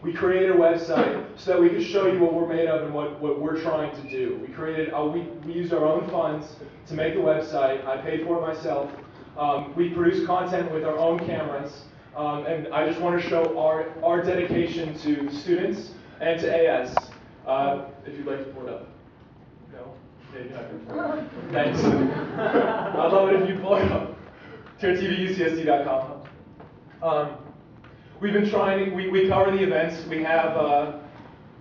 we created a website so that we could show you what we're made of and what we're trying to do. We created, we used our own funds to make the website. I paid for it myself. We produce content with our own cameras. And I just want to show our dedication to students and to AS. If you'd like to pull it up. No? Okay, you're not going to pull it up. Thanks. I'd love it if you pull it up. TRTV, UCSD.com. We've been trying, we cover the events. We have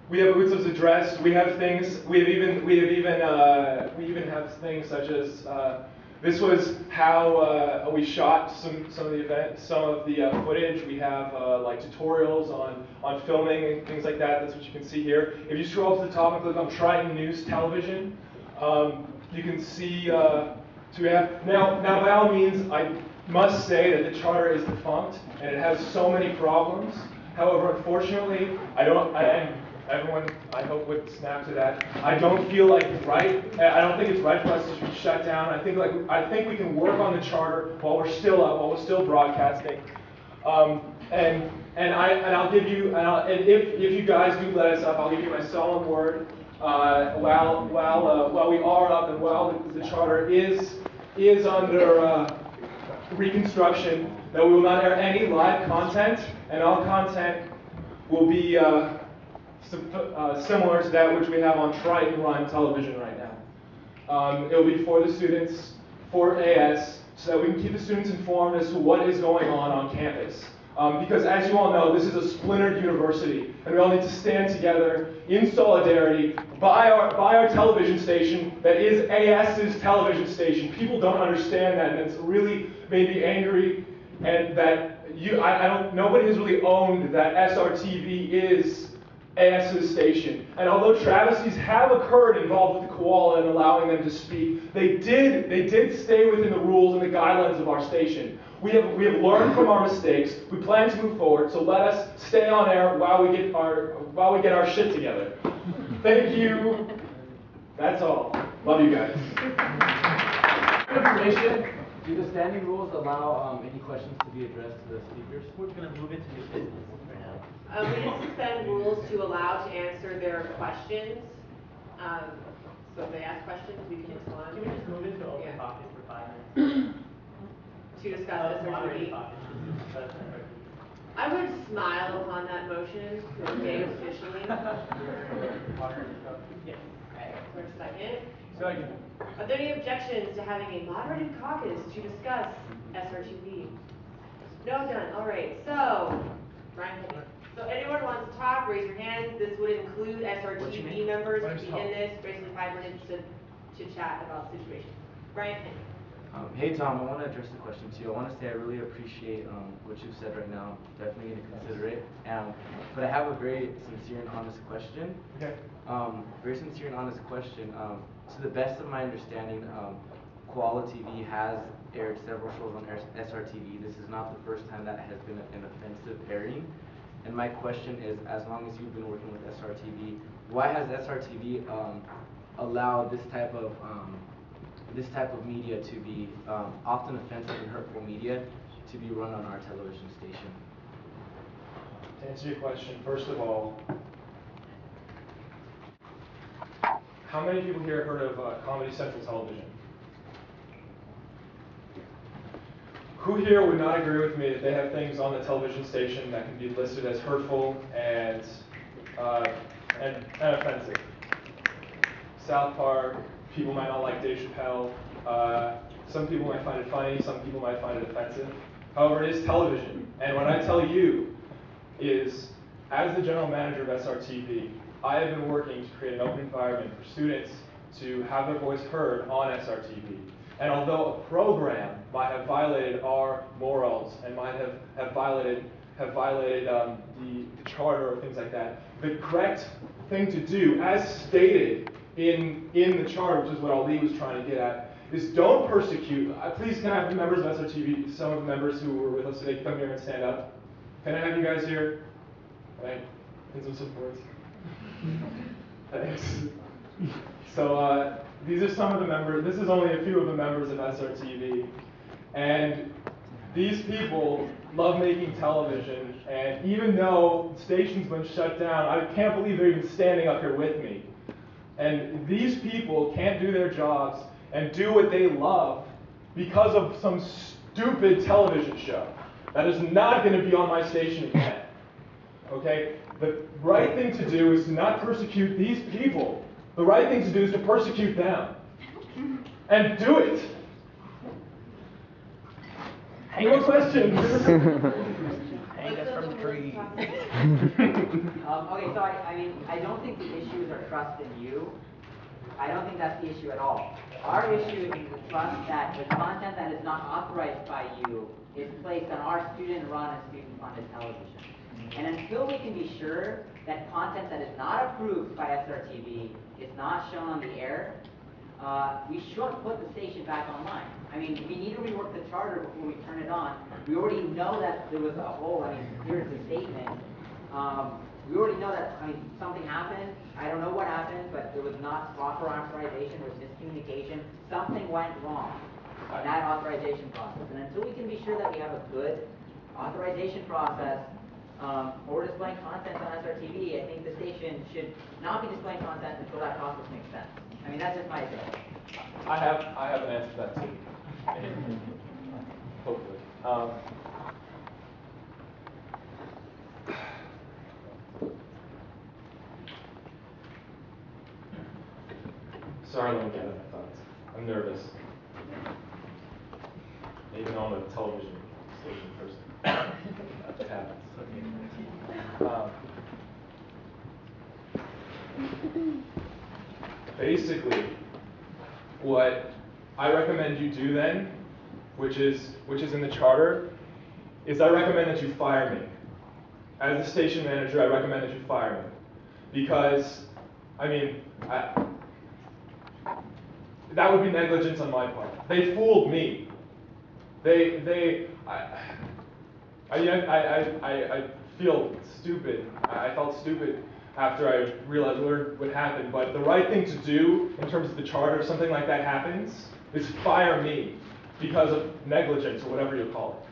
Utsav's address. We have things, we even have things such as, this was how we shot some of the events, some of the footage. We have like tutorials on filming and things like that. That's what you can see here. If you scroll up to the top and click on Triton News Television, you can see. So we have now by all means, I must say that the charter is defunct and it has so many problems. However, unfortunately, everyone, I hope, would snap to that. I don't feel like it's right. I don't think it's right for us to be shut down. I think we can work on the charter while we're still up, while we're still broadcasting. And if you guys do let us up, I'll give you my solemn word. While we are up and while the charter is under reconstruction, that we will not air any live content, and all content will be similar to that which we have on Triton Run television right now. It will be for the students, for AS, so that we can keep the students informed as to what is going on campus. Because as you all know, this is a splintered university, and we all need to stand together in solidarity by our television station that is AS's television station. People don't understand that, and it's really made me angry, and that nobody has really owned that SRTV is AS's station. And although travesties have occurred involved with the koala and allowing them to speak, they did stay within the rules and the guidelines of our station. We have learned from our mistakes. We plan to move forward, so let us stay on air while we get our shit together. Thank you. That's all. Love you guys. Information. Do the standing rules allow any questions to be addressed to the speakers? We're going to move into new business right now. We did suspend rules to allow to answer their questions. So if they ask questions, we can respond. Can we just move into open topic for 5 minutes? To discuss SRTV. I would smile upon that motion to okay officially. Yes. Okay, for a second. Second. Are there any objections to having a moderated caucus to discuss SRTV? No, done. All right. So, Bryant Pena. So anyone wants to talk, raise your hands. This would include SRTV members to be in this. Basically 5 minutes to chat about the situation. Bryant Pena. Hey Tom, I want to address the question to you. I want to say I really appreciate what you've said right now. Definitely going to consider it. But I have a very sincere and honest question. Okay. Very sincere and honest question. To the best of my understanding, Koala TV has aired several shows on SRTV. This is not the first time that has been an offensive airing. And my question is, as long as you've been working with SRTV, why has SRTV allowed this type of media to be often offensive and hurtful media to be run on our television station? To answer your question, first of all, how many people here have heard of Comedy Central Television? Who here would not agree with me that they have things on the television station that can be listed as hurtful and offensive? South Park, people might not like Dave Chappelle. Some people might find it funny, some people might find it offensive. However, it is television. And what I tell you is, as the general manager of SRTV, I have been working to create an open environment for students to have their voice heard on SRTV. And although a program might have violated our morals and might have violated the charter or things like that, the correct thing to do, as stated in the charter, which is what Ali was trying to get at, is don't persecute. Please, can I have the members of SRTV, some of the members who were with us today, come here and stand up? Can I have you guys here? Right? And some support. Thanks. So these are some of the members. This is only a few of the members of SRTV. And these people love making television, and even though the station's been shut down, I can't believe they're even standing up here with me. And these people can't do their jobs and do what they love because of some stupid television show that is not going to be on my station again. Okay? The right thing to do is to not persecute these people. The right thing to do is to persecute them. And do it. Any more questions? Hang us from the tree. Okay, so I mean, I don't think the issues are trust in you. I don't think that's the issue at all. Our issue is the trust that the content that is not authorized by you is placed on our student-run and student-funded television. And until we can be sure that content that is not approved by SRTV is not shown on the air, we shouldn't put the station back online. I mean, we need to rework the charter before we turn it on. We already know that there was a hole. I mean, here's the statement. We already know that, I mean, something happened. I don't know what happened, but there was not proper authorization. There was miscommunication. Something went wrong in that authorization process. And until we can be sure that we have a good authorization process for displaying content on SRTV, I think the station should not be displaying content until that process makes sense. I mean, that's just my opinion. I have an answer to that too. Hopefully. Sorry, let me get my thoughts. I'm nervous. Even though I'm a television station person. It happens. Basically, what I recommend you do then, which is in the charter, is I recommend that you fire me. As the station manager, I recommend that you fire me. Because, I mean, that would be negligence on my part. They fooled me. I feel stupid. I felt stupid after I realized what happened. But the right thing to do in terms of the charter, if something like that happens, is fire me because of negligence or whatever you call it.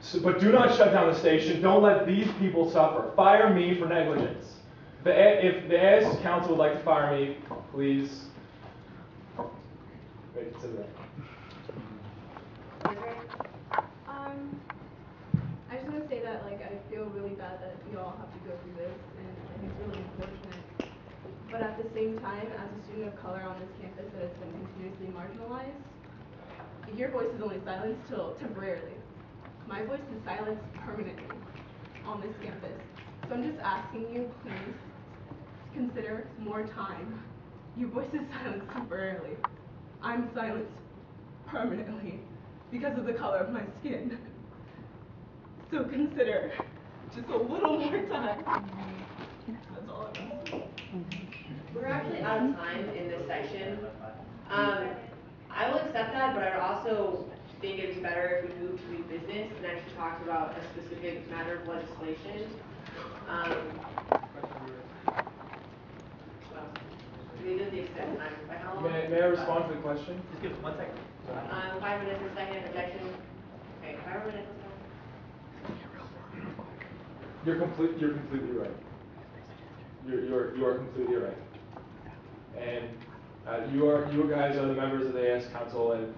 So, but do not shut down the station. Don't let these people suffer. Fire me for negligence. If the AS Council would like to fire me, please consider that. I just want to say that, like, I feel really bad that you all have to go through this, and I think it's really unfortunate. But at the same time, as a student of color on this campus that has been continuously marginalized, your voice is only silenced till temporarily. My voice is silenced permanently on this campus. So I'm just asking you, please, to consider more time. Your voice is silenced temporarily. I'm silenced permanently because of the color of my skin. So consider just a little more time. That's all I'm asking. We're actually out of time in this section. I will accept that, but I would also think it'd be better if we moved to new business and actually talked about a specific matter of legislation. We did the extent time. By how long? May I respond to the question? Just give us 1 second. 5 minutes per second, objection. Okay, 5 minutes. You're completely right. You are completely right. And you guys are the members of the AS Council, and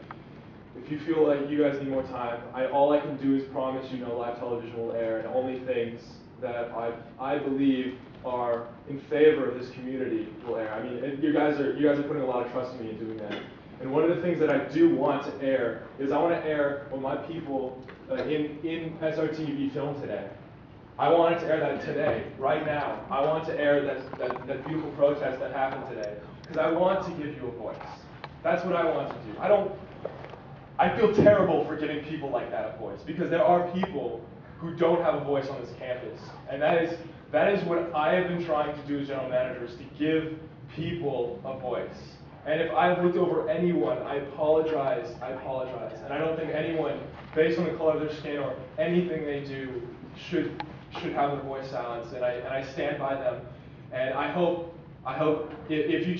if you feel like you guys need more time, all I can do is promise you no live television will air, and only things that I believe are in favor of this community will air. I mean, you guys are putting a lot of trust in me in doing that. And one of the things that I do want to air is I want to air what my people in SRTV film today. I wanted to air that today, right now. I want to air that beautiful protest that happened today, because I want to give you a voice. What I want to do. I feel terrible for giving people like that a voice, because there are people who don't have a voice on this campus. And that is what I have been trying to do as general manager, is to give people a voice. And if I've looked over anyone, I apologize. And I don't think anyone, based on the color of their skin or anything they do, should have their voice silenced. And I stand by them. And I hope if you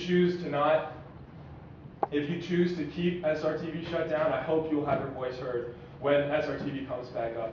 choose to keep SRTV shut down, I hope you'll have your voice heard. when SRTV comes back up.